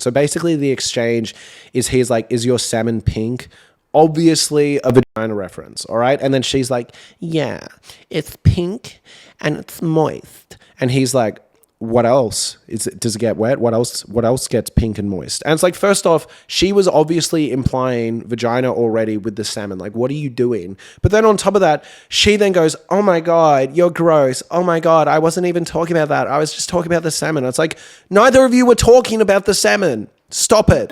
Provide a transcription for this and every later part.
So basically the exchange is he's like, is your salmon pink? Obviously a vagina reference, all right? And then she's like, yeah, it's pink and it's moist. And he's like, what else? Does it get wet? What else gets pink and moist? And it's like, first off, she was obviously implying vagina already with the salmon. Like, what are you doing? But then on top of that, she then goes, oh my God, you're gross. Oh my God, I wasn't even talking about that. I was just talking about the salmon. It's like, neither of you were talking about the salmon. Stop it.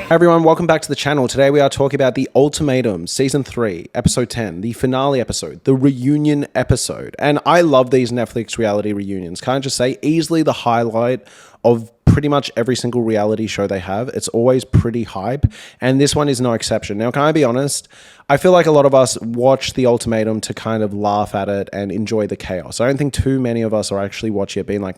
Hey everyone, welcome back to the channel. Today we are talking about the Ultimatum Season 3, Episode 10, the finale episode, the reunion episode. And I love these Netflix reality reunions. Can't I just say, easily the highlight of pretty much every single reality show they have. It's always pretty hype, and this one is no exception. Now, can I be honest? I feel like a lot of us watch The Ultimatum to kind of laugh at it and enjoy the chaos. I don't think too many of us are actually watching it being like,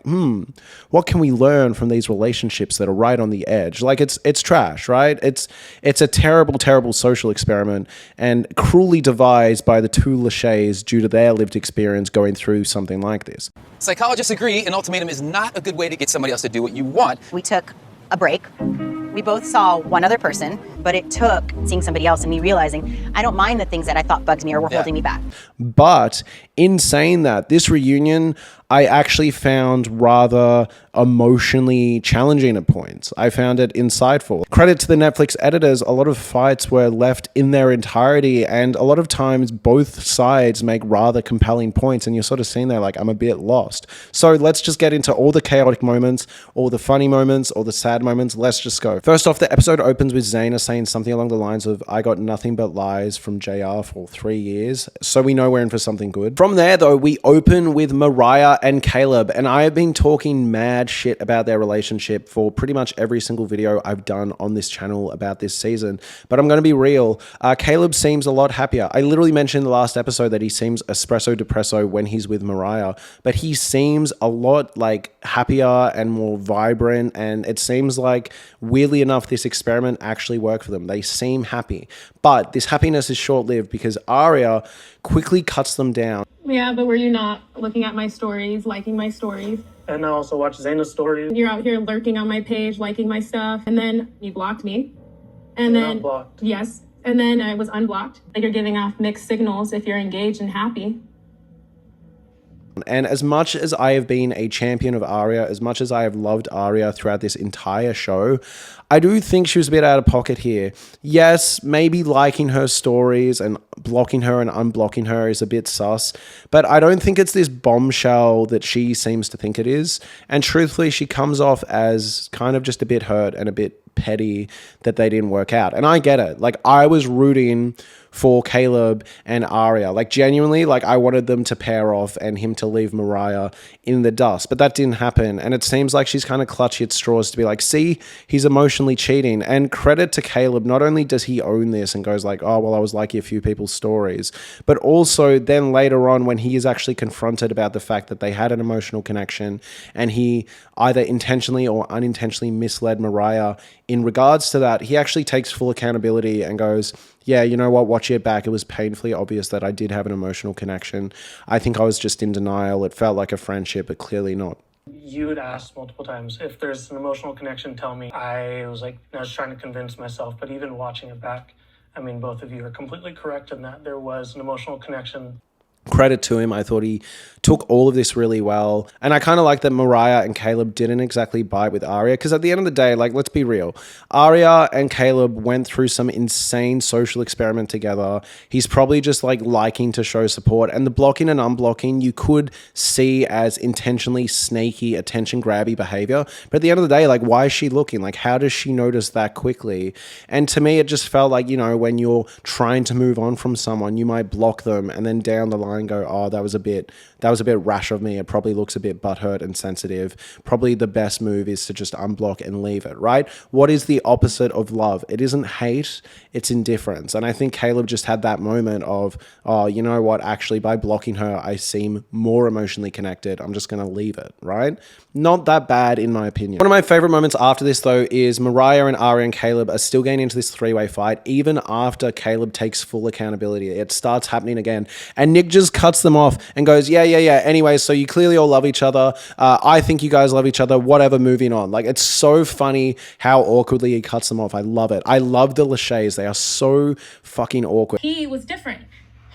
what can we learn from these relationships that are right on the edge? Like, it's trash, right? It's a terrible, terrible social experiment and cruelly devised by the two Lachey's due to their lived experience going through something like this. Psychologists agree an ultimatum is not a good way to get somebody else to do what you want. We took a break. We both saw one other person, but it took seeing somebody else and me realizing I don't mind the things that I thought bugged me or were holding me back. But in saying that, this reunion I actually found rather emotionally challenging at points. I found it insightful. Credit to the Netflix editors, a lot of fights were left in their entirety, and a lot of times both sides make rather compelling points, and you're sort of sitting there like, I'm a bit lost. So let's just get into all the chaotic moments, all the funny moments, all the sad moments. Let's just go. First off, the episode opens with Zena saying something along the lines of, I got nothing but lies from JR for 3 years. So we know we're in for something good. From there though, we open with Mariah and Caleb, and I have been talking mad shit about their relationship for pretty much every single video I've done on this channel about this season, but I'm going to be real. Caleb seems a lot happier. I literally mentioned in the last episode that he seems espresso depresso when he's with Mariah, but he seems a lot like happier and more vibrant, and it seems like weirdly enough this experiment actually worked for them. They seem happy, but this happiness is short-lived because Arya quickly cuts them down. Yeah, but were you not looking at my stories, liking my stories? And I also watch Zena's stories. You're out here lurking on my page, liking my stuff, and then you blocked me. And You're then not blocked. Yes, and then I was unblocked. Like, you're giving off mixed signals if you're engaged and happy. And as much as I have been a champion of Arya, as much as I have loved Arya throughout this entire show, I do think she was a bit out of pocket here. Yes, maybe liking her stories and blocking her and unblocking her is a bit sus, but I don't think it's this bombshell that she seems to think it is. And truthfully, she comes off as kind of just a bit hurt and a bit petty that they didn't work out. And I get it. Like, I was rooting for Caleb and Arya. Like, genuinely, like, I wanted them to pair off and him to leave Mariah in the dust, but that didn't happen. And it seems like she's kind of clutching at straws to be like, see, he's emotionally cheating. And credit to Caleb, not only does he own this and goes like, oh, well, I was liking a few people's stories, but also then later on when he is actually confronted about the fact that they had an emotional connection and he either intentionally or unintentionally misled Mariah in regards to that, he actually takes full accountability and goes, yeah, you know what, watching it back, it was painfully obvious that I did have an emotional connection. I think I was just in denial. It felt like a friendship, but clearly not. You had asked multiple times, if there's an emotional connection, tell me. I was trying to convince myself, but even watching it back, I mean, both of you are completely correct in that there was an emotional connection. Credit to him. I thought he took all of this really well. And I kind of like that Mariah and Caleb didn't exactly bite with Arya, because at the end of the day, like, let's be real. Arya and Caleb went through some insane social experiment together. He's probably just like liking to show support, and the blocking and unblocking you could see as intentionally sneaky, attention grabby behavior. But at the end of the day, like, why is she looking? Like, how does she notice that quickly? And to me, it just felt like, you know, when you're trying to move on from someone, you might block them and then down the line go, oh, that was a bit rash of me. It probably looks a bit butthurt and sensitive. Probably the best move is to just unblock and leave it, right? What is the opposite of love? It isn't hate, it's indifference. And I think Caleb just had that moment of, oh, you know what? Actually, by blocking her, I seem more emotionally connected. I'm just going to leave it, right? Not that bad in my opinion. One of my favorite moments after this though is Mariah and Arya and Caleb are still getting into this three-way fight even after Caleb takes full accountability. It starts happening again. And Nick just just cuts them off and goes, yeah. Anyway, so you clearly all love each other. I think you guys love each other. Whatever, moving on. Like, it's so funny how awkwardly he cuts them off. I love it. I love the Lachey's. They are so fucking awkward. He was different.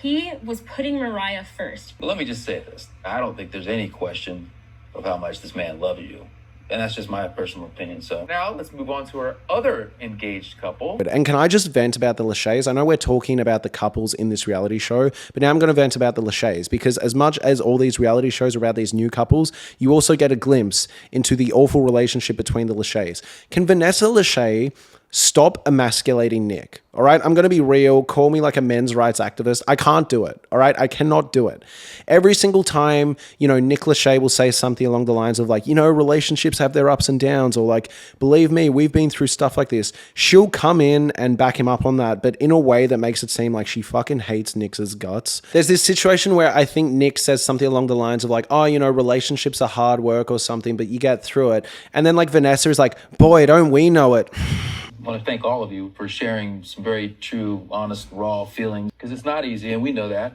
He was putting Mariah first. But let me just say this. I don't think there's any question of how much this man loves you. And that's just my personal opinion. So now let's move on to our other engaged couple. And can I just vent about the Lachey's? I know we're talking about the couples in this reality show, but now I'm going to vent about the Lachey's, because as much as all these reality shows are about these new couples, you also get a glimpse into the awful relationship between the Lachey's. Can Vanessa Lachey stop emasculating Nick? All right, I'm going to be real. Call me like a men's rights activist. I can't do it. All right, I cannot do it. Every single time, Nick Lachey will say something along the lines of like, relationships have their ups and downs, or like, believe me, we've been through stuff like this. She'll come in and back him up on that, but in a way that makes it seem like she fucking hates Nick's guts. There's this situation where I think Nick says something along the lines of like, oh, relationships are hard work or something, but you get through it. And then like Vanessa is like, boy, don't we know it. I want to thank all of you for sharing some very true, honest, raw feelings, because it's not easy, and we know that.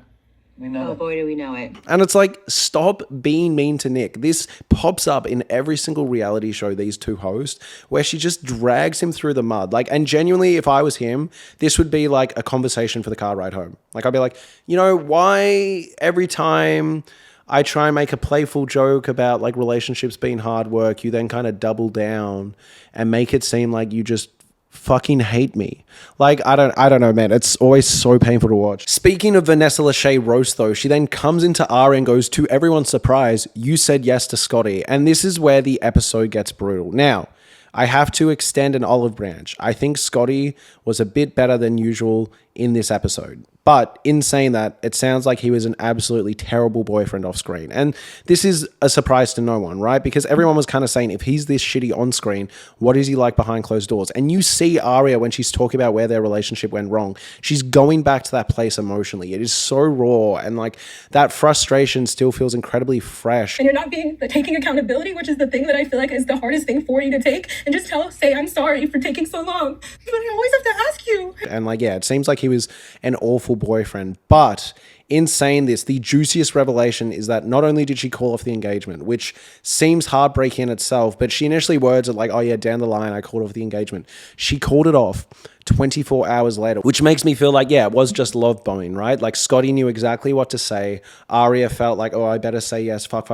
We know. Oh boy, do we know it. And it's like, stop being mean to Nick. This pops up in every single reality show these two host, where she just drags him through the mud. Like, and genuinely, if I was him, this would be like a conversation for the car ride home. Like, I'd be like, why every time I try and make a playful joke about like relationships being hard work, you then kind of double down and make it seem like you just fucking hate me. Like, I don't know, man. It's always so painful to watch. Speaking of Vanessa Lachey roast, though, she then comes into Arya and goes, to everyone's surprise, you said yes to Scotty. And this is where the episode gets brutal. Now, I have to extend an olive branch. I think Scotty was a bit better than usual in this episode. But in saying that, it sounds like he was an absolutely terrible boyfriend off screen. And this is a surprise to no one, right? Because everyone was kind of saying, if he's this shitty on screen, what is he like behind closed doors? And you see Arya when she's talking about where their relationship went wrong. She's going back to that place emotionally. It is so raw. And like, that frustration still feels incredibly fresh. And you're not taking accountability, which is the thing that I feel like is the hardest thing for you to take. And just say, I'm sorry for taking so long. But I always have to ask you. And like, yeah, it seems like he was an awful boyfriend. But in saying this, the juiciest revelation is that not only did she call off the engagement, which seems heartbreaking in itself, but she initially words it like, oh yeah, down the line, I called off the engagement. She called it off 24 hours later, which makes me feel like, yeah, it was just love bombing, right? Like, Scotty knew exactly what to say. Arya felt like, oh, I better say yes. Fuck.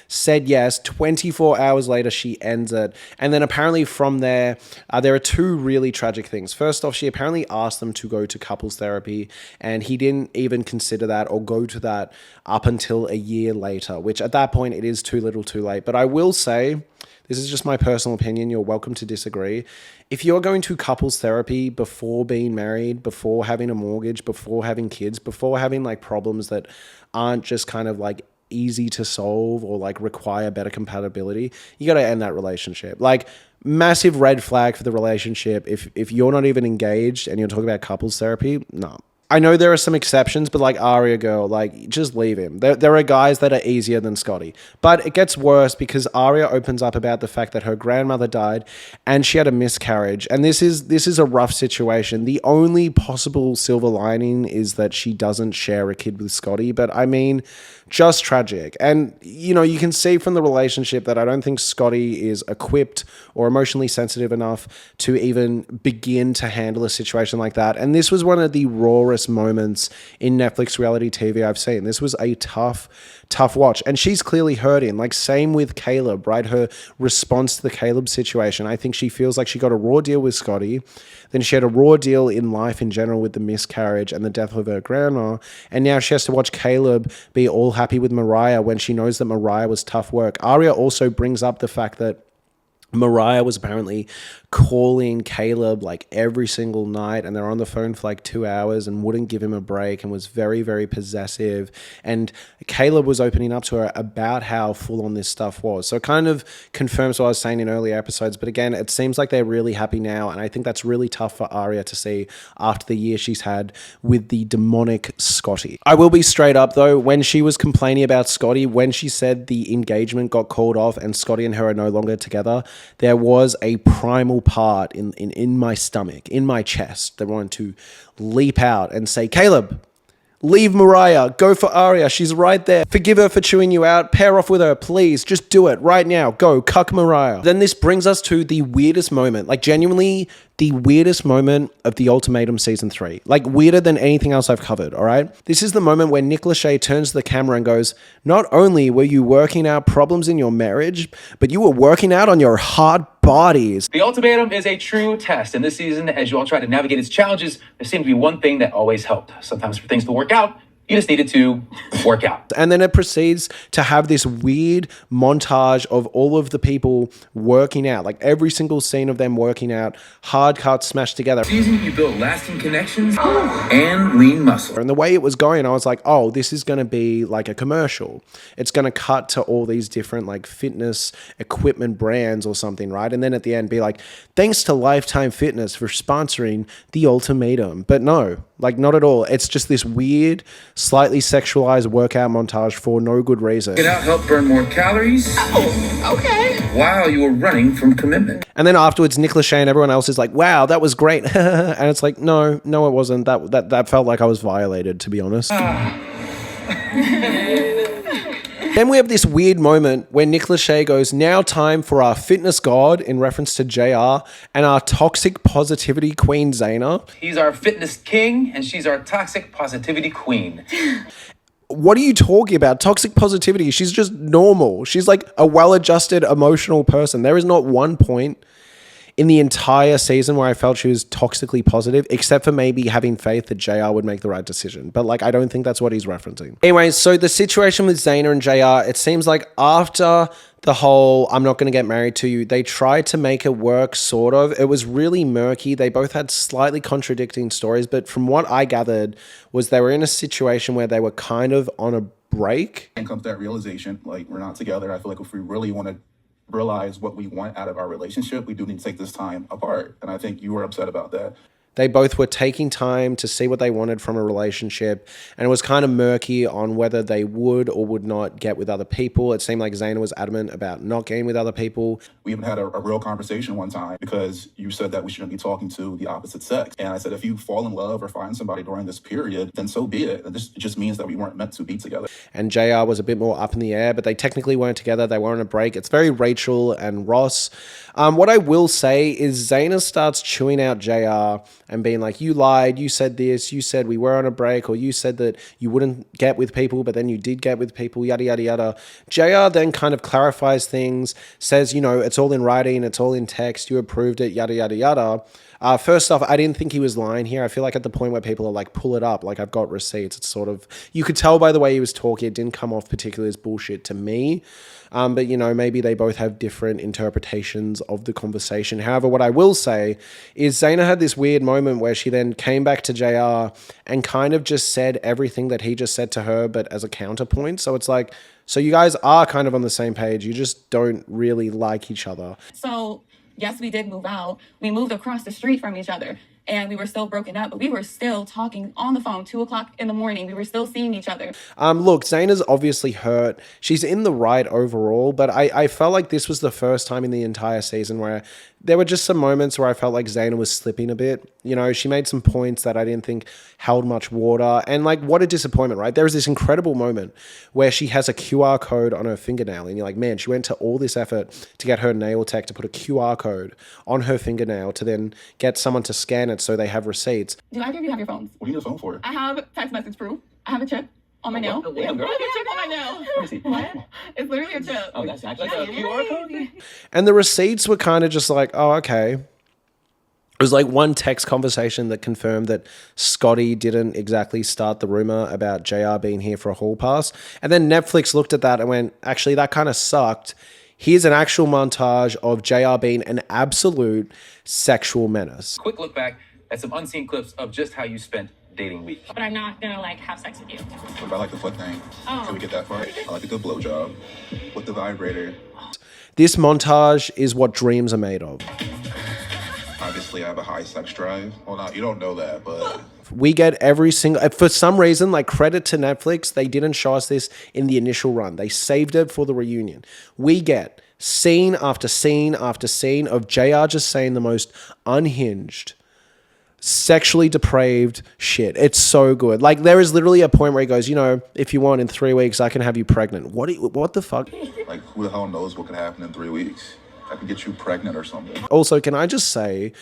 Said yes. 24 hours later, she ends it. And then apparently from there, there are two really tragic things. First off, she apparently asked them to go to couples therapy, and he didn't even consider that or go to that up until a year later, which at that point, it is too little too late. But I will say, this is just my personal opinion. You're welcome to disagree. If you're going to couples therapy before being married, before having a mortgage, before having kids, before having like problems that aren't just kind of like easy to solve or like require better compatibility, you got to end that relationship. Like, massive red flag for the relationship. If you're not even engaged and you're talking about couples therapy, no. I know there are some exceptions, but like Arya girl, like, just leave him. There are guys that are easier than Scotty. But it gets worse because Arya opens up about the fact that her grandmother died and she had a miscarriage. And this is a rough situation. The only possible silver lining is that she doesn't share a kid with Scotty. But I mean, just tragic. And, you can see from the relationship that I don't think Scotty is equipped or emotionally sensitive enough to even begin to handle a situation like that. And this was one of the rawest moments in Netflix reality TV I've seen. This was a tough watch. And she's clearly hurting. Like, same with Caleb, right? Her response to the Caleb situation. I think she feels like she got a raw deal with Scotty. Then she had a raw deal in life in general with the miscarriage and the death of her grandma. And now she has to watch Caleb be all happy with Mariah when she knows that Mariah was tough work. Arya also brings up the fact that Mariah was apparently calling Caleb like every single night, and they're on the phone for like 2 hours and wouldn't give him a break and was very, very possessive. And Caleb was opening up to her about how full on this stuff was. So it kind of confirms what I was saying in earlier episodes. But again, it seems like they're really happy now. And I think that's really tough for Arya to see after the year she's had with the demonic Scotty. I will be straight up though, when she was complaining about Scotty, when she said the engagement got called off and Scotty and her are no longer together, there was a primal part in my stomach, in my chest, that wanted to leap out and say, Caleb, Leave Mariah. Go for Arya. She's right there. Forgive her for chewing you out. Pair off with her, please. Just do it right now. Go. Cuck Mariah. Then this brings us to the weirdest moment. Like, genuinely, the weirdest moment of the Ultimatum Season 3. Like, weirder than anything else I've covered, all right? This is the moment where Nick Lachey turns to the camera and goes, not only were you working out problems in your marriage, but you were working out on your hard bodies. The ultimatum is a true test, and this season, as you all try to navigate its challenges, there seemed to be one thing that always helped. Sometimes for things to work out, you just needed to work out. And then it proceeds to have this weird montage of all of the people working out, like every single scene of them working out, hard cuts smashed together. Season, you build lasting connections and lean muscle. And the way it was going, I was like, oh, this is going to be like a commercial. It's going to cut to all these different like fitness equipment brands or something, right? And then at the end be like, thanks to Lifetime Fitness for sponsoring the Ultimatum. But no, like not at all. It's just this weird, slightly sexualized workout montage for no good reason. Get out, help burn more calories. Oh, okay. While you were running from commitment. And then afterwards, Nick Lachey and everyone else is like, wow, that was great. And it's like, no, it wasn't. That felt like I was violated, to be honest. Then we have this weird moment where Nick Lachey goes, now time for our fitness god, in reference to JR, and our toxic positivity queen, Zena. He's our fitness king, and she's our toxic positivity queen. What are you talking about? Toxic positivity. She's just normal. She's like a well-adjusted emotional person. There is not one point in the entire season where I felt she was toxically positive, except for maybe having faith that JR would make the right decision. But like, I don't think that's what he's referencing. Anyway, so the situation with Zena and JR, it seems like after the whole I'm not going to get married to you, they tried to make it work, sort of. It was really murky. They both had slightly contradicting stories, but from what I gathered was they were in a situation where they were kind of on a break. And comes that realization, like, we're not together. I feel like if we really want to realize what we want out of our relationship, we do need to take this time apart. And I think you were upset about that. They both were taking time to see what they wanted from a relationship, and it was kind of murky on whether they would or would not get with other people. It seemed like Zena was adamant about not getting with other people. We even had a real conversation one time because you said that we shouldn't be talking to the opposite sex. And I said, if you fall in love or find somebody during this period, then so be it. It just means that we weren't meant to be together. And JR was a bit more up in the air, but they technically weren't together. They were on a break. It's very Rachel and Ross. What I will say is Zena starts chewing out JR and being like, you lied, you said this, you said we were on a break, or you said that you wouldn't get with people, but then you did get with people, yada, yada, yada. JR then kind of clarifies things, says, it's all in writing, it's all in text, you approved it, yada, yada, yada. First off, I didn't think he was lying here. I feel like at the point where people are like, pull it up, like I've got receipts, it's sort of, you could tell by the way he was talking, it didn't come off particularly as bullshit to me. But maybe they both have different interpretations of the conversation. However, what I will say is Zena had this weird moment where she then came back to JR and kind of just said everything that he just said to her, but as a counterpoint. So it's like, so you guys are kind of on the same page. You just don't really like each other. So yes, we did move out. We moved across the street from each other. And we were still broken up, but we were still talking on the phone, 2:00 in the morning. We were still seeing each other. Look, Zena's obviously hurt. She's in the right overall, but I felt like this was the first time in the entire season where there were just some moments where I felt like Zena was slipping a bit. She made some points that I didn't think held much water. And like, what a disappointment, right? There was this incredible moment where she has a QR code on her fingernail. And you're like, man, she went to all this effort to get her nail tech to put a QR code on her fingernail to then get someone to scan it so they have receipts. Do either of you have your phones? What do you need a phone for? I have text message proof. I have a chip on my nail. What? Damn, girl. I have a chip on my nail. Let me see. What? It's literally a chip. Oh, that's actually like a QR code? And the receipts were kind of just like, oh, okay. It was like one text conversation that confirmed that Scotty didn't exactly start the rumor about JR being here for a hall pass. And then Netflix looked at that and went, actually, that kind of sucked. Here's an actual montage of JR being an absolute sexual menace. Quick look back at some unseen clips of just how you spent dating week. But I'm not gonna have sex with you. But I like the foot thing. Oh. Can we get that far? I like a good blowjob with the vibrator. This montage is what dreams are made of. Obviously, I have a high sex drive. Well, not you don't know that, but We get every single, for some reason, like credit to Netflix, they didn't show us this in the initial run. They saved it for the reunion. We get scene after scene after scene of JR just saying the most unhinged, sexually depraved shit. It's so good. Like, there is literally a point where he goes, you know, if you want, in 3 weeks, I can have you pregnant. What the fuck? Like, who the hell knows what could happen in 3 weeks? I could get you pregnant or something. Also, can I just say,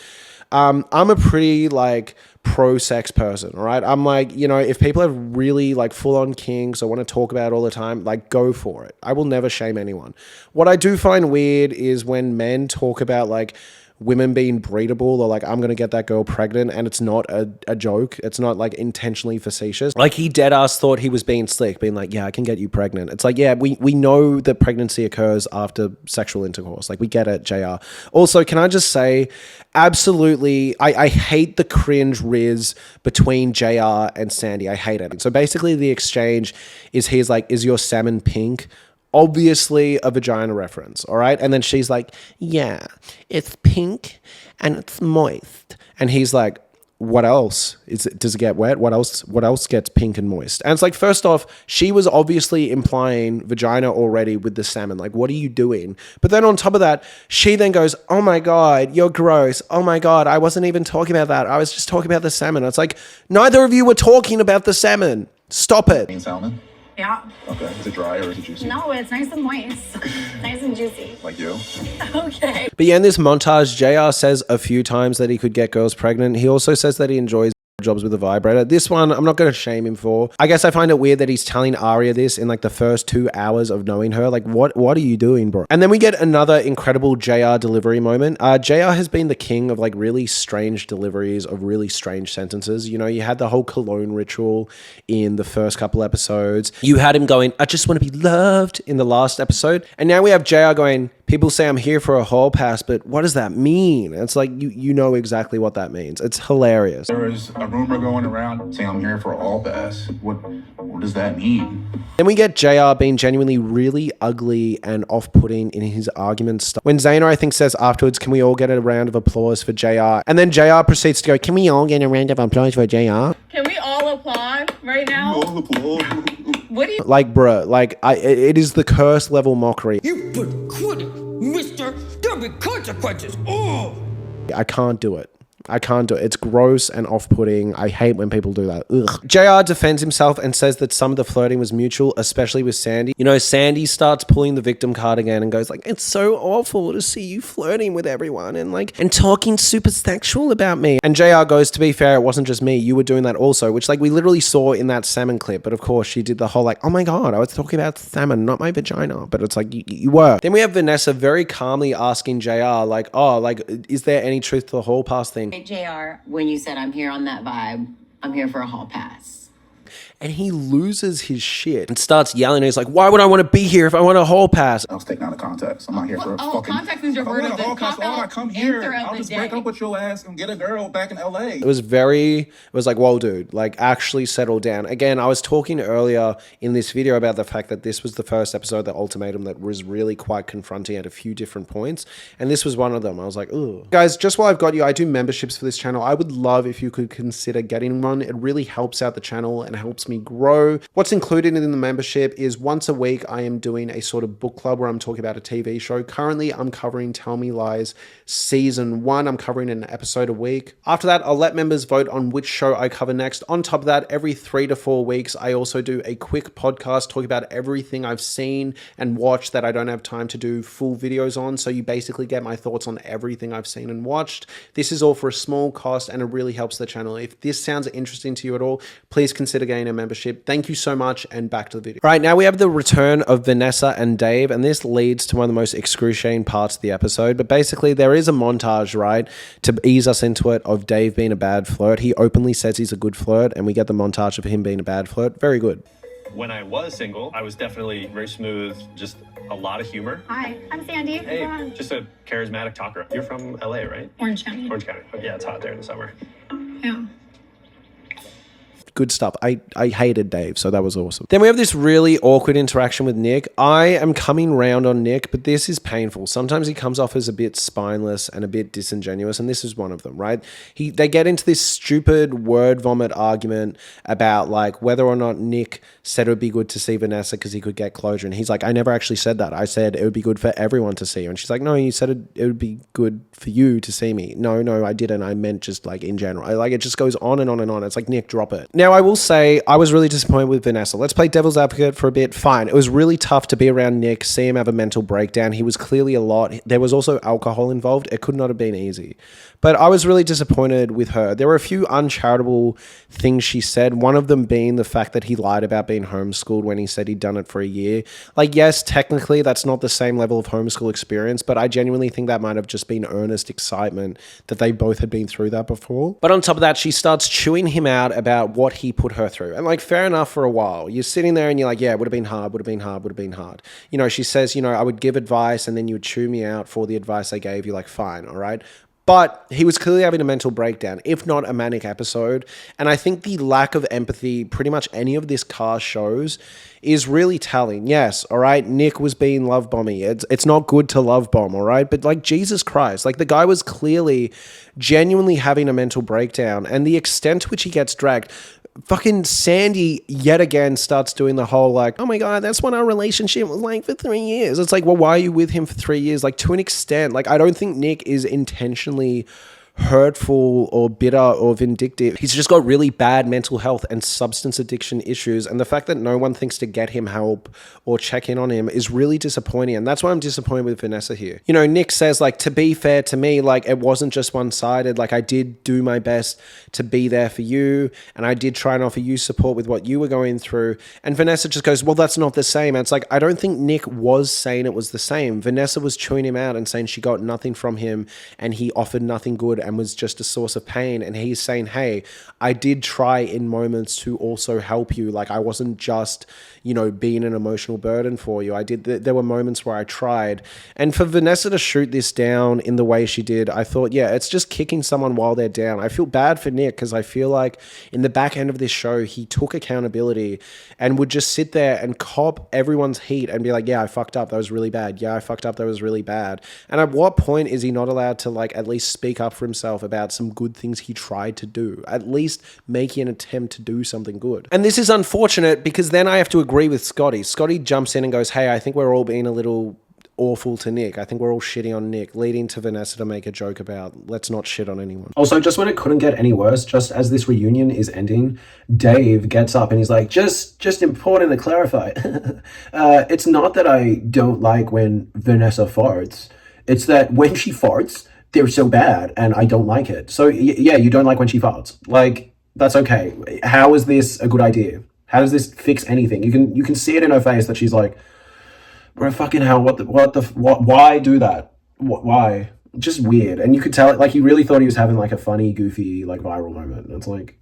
I'm a pretty, like, pro-sex person, all right? I'm like, you know, if people have really, like, full-on kinks or want to talk about it all the time, like, go for it. I will never shame anyone. What I do find weird is when men talk about, like, women being breedable, or like, I'm gonna get that girl pregnant, and it's not a joke. It's not like intentionally facetious. Like, he dead ass thought he was being slick, being like, yeah, I can get you pregnant. It's like, yeah, we know that pregnancy occurs after sexual intercourse. Like, we get it, JR. Also, can I just say, absolutely, I hate the cringe riz between JR and Sandy. I hate it. So basically the exchange is, he's like, is your salmon pink? Obviously a vagina reference, all right? And then she's like, yeah, it's pink and it's moist. And he's like, what else? Does it get wet? What else gets pink and moist? And it's like, first off, she was obviously implying vagina already with the salmon. Like, what are you doing? But then on top of that, she then goes, oh my God, you're gross. Oh my God, I wasn't even talking about that. I was just talking about the salmon. It's like, neither of you were talking about the salmon. Stop it. Salmon? Yeah. Okay. Is it dry or is it juicy? No, it's nice and moist. Nice and juicy. Like you? Okay. But yeah, in this montage, JR says a few times that he could get girls pregnant. He also says that he enjoys jobs with a vibrator. This one, I'm not going to shame him for. I guess I find it weird that he's telling Arya this in like the first 2 hours of knowing her. Like, what are you doing, bro? And then we get another incredible JR delivery moment. JR has been the king of like really strange deliveries of really strange sentences. You know, you had the whole cologne ritual in the first couple episodes. You had him going, I just want to be loved, in the last episode. And now we have JR going, people say I'm here for a hall pass, but what does that mean? And it's like, you know exactly what that means. It's hilarious. There is a rumor going around saying I'm here for a hall pass. What does that mean? Then we get JR being genuinely really ugly and off-putting in his arguments. When Zena, I think, says afterwards, can we all get a round of applause for JR? And then JR proceeds to go, can we all get a round of applause for JR? Can we all applaud right now? All applause. What do you... Like, bruh, like, it is the curse level mockery. You better quit it, mister. There'll be consequences. Oh! I can't do it. I can't do it. It's gross and off-putting. I hate when people do that. Ugh. JR defends himself and says that some of the flirting was mutual, especially with Sandy. You know, Sandy starts pulling the victim card again and goes like, it's so awful to see you flirting with everyone and talking super sexual about me. And JR goes, to be fair, it wasn't just me. You were doing that also, which like we literally saw in that salmon clip. But of course, she did the whole like, oh my God, I was talking about salmon, not my vagina. But it's like, you were. Then we have Vanessa very calmly asking JR like, oh, like, is there any truth to the hall pass thing? Hey, JR, when you said I'm here on that vibe, I'm here for a hall pass. And he loses his shit and starts yelling. He's like, why would I want to be here if I want a hall pass? I was taking out of context. I'm not here for a fucking... context is your word of the hall pass. Why would I come here? I'll just break up with with your ass and get a girl back in LA. It was like, whoa, dude, like actually settle down. Again, I was talking earlier in this video about the fact that this was the first episode of the Ultimatum that was really quite confronting at a few different points. And this was one of them. I was like, ooh. Guys, just while I've got you, I do memberships for this channel. I would love if you could consider getting one. It really helps out the channel and helps me grow. What's included in the membership is once a week, I am doing a sort of book club where I'm talking about a TV show. Currently, I'm covering Tell Me Lies Season 1. I'm covering an episode a week. After that, I'll let members vote on which show I cover next. On top of that, every 3 to 4 weeks, I also do a quick podcast talking about everything I've seen and watched that I don't have time to do full videos on. So you basically get my thoughts on everything I've seen and watched. This is all for a small cost and it really helps the channel. If this sounds interesting to you at all, please consider getting a membership. Thank you so much, and back to the video. All right, now we have the return of Vanessa and Dave, and this leads to one of the most excruciating parts of the episode. But basically, there is a montage, right, to ease us into it of Dave being a bad flirt. He openly says he's a good flirt, and we get the montage of him being a bad flirt. Very good. When I was single, I was definitely very smooth, just a lot of humor. Hi, I'm Sandy. Hey, just a charismatic talker. You're from LA, right? Orange County. Orange County. Oh, yeah, it's hot there in the summer. Yeah. good stuff. I hated Dave, so that was awesome. Then we have this really awkward interaction with Nick. I am coming round on Nick, but this is painful. Sometimes he comes off as a bit spineless and a bit disingenuous, and this is one of them, right? They get into this stupid word vomit argument about like whether or not Nick said it would be good to see Vanessa because he could get closure, and he's like, I never actually said that. I said it would be good for everyone to see you. And she's like, no, you said it would be good for you to see me. No, I didn't. I meant just like in general. Like it just goes on and on and on. It's like, Nick, drop it. Now, I will say I was really disappointed with Vanessa. Let's play devil's advocate for a bit. Fine. It was really tough to be around Nick, see him have a mental breakdown. He was clearly a lot. There was also alcohol involved. It could not have been easy. But I was really disappointed with her. There were a few uncharitable things she said, one of them being the fact that he lied about being homeschooled when he said he'd done it for a year. Like, yes, technically that's not the same level of homeschool experience, but I genuinely think that might have just been earnest excitement that they both had been through that before. But on top of that, she starts chewing him out about what he put her through. And like, fair enough for a while. You're sitting there and you're like, yeah, it would have been hard, would have been hard, would have been hard. You know, she says, you know, I would give advice and then you would chew me out for the advice I gave you. Like, fine, all right? But he was clearly having a mental breakdown, if not a manic episode. And I think the lack of empathy pretty much any of this cast shows is really telling. Yes, all right, Nick was being love bombing. It's not good to love bomb, all right? But like, Jesus Christ, like the guy was clearly genuinely having a mental breakdown. And the extent to which he gets dragged, fucking Sandy yet again starts doing the whole like, oh my God, that's what our relationship was like for 3 years. It's like, well, why are you with him for 3 years? Like, to an extent, like, I don't think Nick is intentionally hurtful or bitter or vindictive. He's just got really bad mental health and substance addiction issues, and the fact that no one thinks to get him help or check in on him is really disappointing. And that's why I'm disappointed with Vanessa here. You know, Nick says, like, to be fair to me, like, it wasn't just one-sided. Like, I did do my best to be there for you, and I did try and offer you support with what you were going through. And Vanessa just goes, well, that's not the same. And it's like, I don't think Nick was saying it was the same. Vanessa was chewing him out and saying she got nothing from him and he offered nothing good and was just a source of pain. And he's saying, hey, I did try in moments to also help you. Like, I wasn't just, you know, being an emotional burden for you. There were moments where I tried. And for Vanessa to shoot this down in the way she did, I thought, yeah, it's just kicking someone while they're down. I feel bad for Nick because I feel like in the back end of this show, he took accountability and would just sit there and cop everyone's heat and be like, yeah, I fucked up. That was really bad. Yeah, I fucked up. That was really bad. And at what point is he not allowed to, like, at least speak up for himself about some good things he tried to do? At least making an attempt to do something good. And this is unfortunate because then I have to agree with Scotty. Scotty jumps in and goes, hey, I think we're all being a little awful to Nick. I think we're all shitting on Nick, leading to Vanessa to make a joke about, let's not shit on anyone. Also, just when it couldn't get any worse, just as this reunion is ending, Dave gets up and he's like, just important to clarify. It's not that I don't like when Vanessa farts. It's that when she farts, they're so bad and I don't like it. So yeah, you don't like when she farts. Like, that's okay. How is this a good idea? How does this fix anything? You can see it in her face that she's like, bro, fucking hell, why do that? Why? Just weird. And you could tell it, like, he really thought he was having like a funny, goofy, like viral moment. And it's like,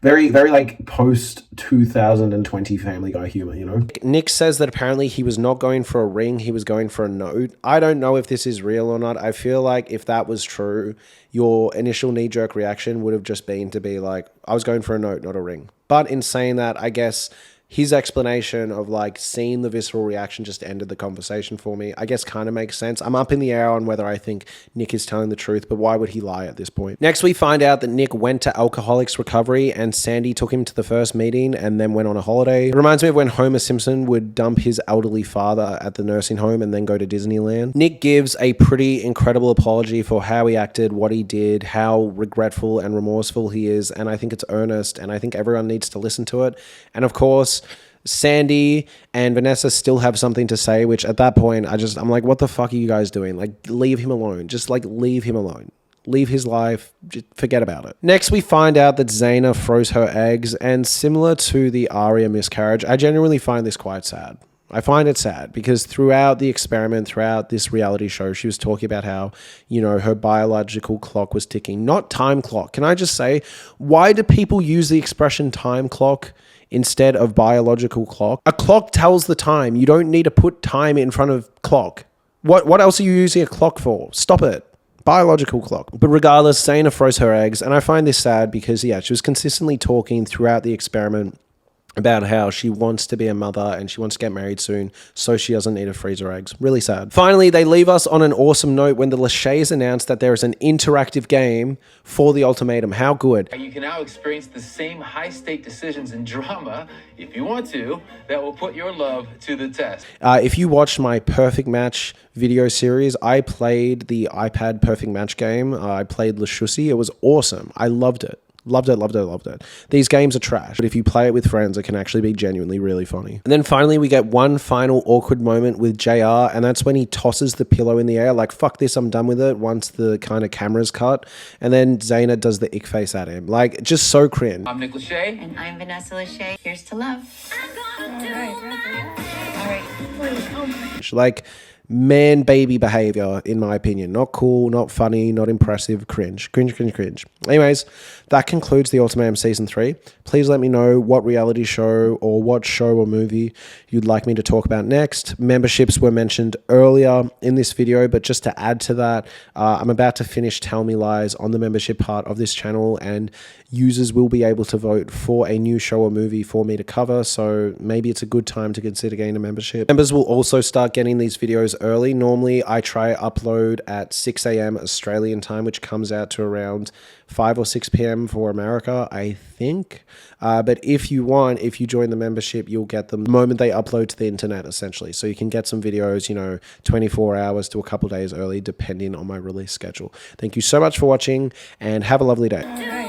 very, very like post 2020 Family Guy humor, you know? Nick says that apparently he was not going for a ring, he was going for a note. I don't know if this is real or not. I feel like if that was true, your initial knee-jerk reaction would have just been to be like, I was going for a note, not a ring. But in saying that, I guess his explanation of like seeing the visceral reaction just ended the conversation for me. I guess kind of makes sense. I'm up in the air on whether I think Nick is telling the truth, but why would he lie at this point? Next, we find out that Nick went to Alcoholics Recovery and Sandy took him to the first meeting and then went on a holiday. It reminds me of when Homer Simpson would dump his elderly father at the nursing home and then go to Disneyland. Nick gives a pretty incredible apology for how he acted, what he did, how regretful and remorseful he is, and I think it's earnest, and I think everyone needs to listen to it. And of course, Sandy and Vanessa still have something to say, which at that point, I'm like, what the fuck are you guys doing? Like, leave him alone. Just like, leave him alone. Leave his life. Just forget about it. Next, we find out that Zena froze her eggs, and similar to the Arya miscarriage, I genuinely find this quite sad. I find it sad because throughout the experiment, throughout this reality show, she was talking about how, you know, her biological clock was ticking, not time clock. Can I just say, why do people use the expression time clock instead of biological clock? A clock tells the time. You don't need to put time in front of clock. What else are you using a clock for? Stop it. biological clock. But regardless, Zena froze her eggs, and I find this sad because, yeah, she was consistently talking throughout the experiment about how she wants to be a mother and she wants to get married soon, so she doesn't need to freeze her eggs. Really sad. Finally, they leave us on an awesome note when the Lachey's announced that there is an interactive game for the Ultimatum. How good. You can now experience the same high-stake decisions and drama, if you want to, that will put your love to the test. If you watched my Perfect Match video series, I played the iPad Perfect Match game. I played Lashusi. It was awesome. I loved it. Loved it. These games are trash, but if you play it with friends, it can actually be genuinely really funny. And then finally, we get one final awkward moment with JR, and that's when he tosses the pillow in the air, like, fuck this, I'm done with it, once the kind of camera's cut. And then Zena does the ick face at him. Like, just so cringe. I'm Nick Lachey. And I'm Vanessa Lachey. Here's to love. Like, man baby behavior, in my opinion. Not cool, not funny, not impressive, cringe. Anyways, that concludes the Ultimatum Season 3. Please let me know what reality show or what show or movie you'd like me to talk about next. Memberships were mentioned earlier in this video, but just to add to that, I'm about to finish Tell Me Lies on the membership part of this channel, and users will be able to vote for a new show or movie for me to cover, so maybe it's a good time to consider getting a membership. Members will also start getting these videos early. Normally, I try upload at 6 a.m. Australian time, which comes out to around 5 or 6 p.m. for America, I think. But if you join the membership, you'll get them the moment they upload to the internet, essentially. So you can get some videos, 24 hours to a couple days early, depending on my release schedule. Thank you so much for watching, and have a lovely day.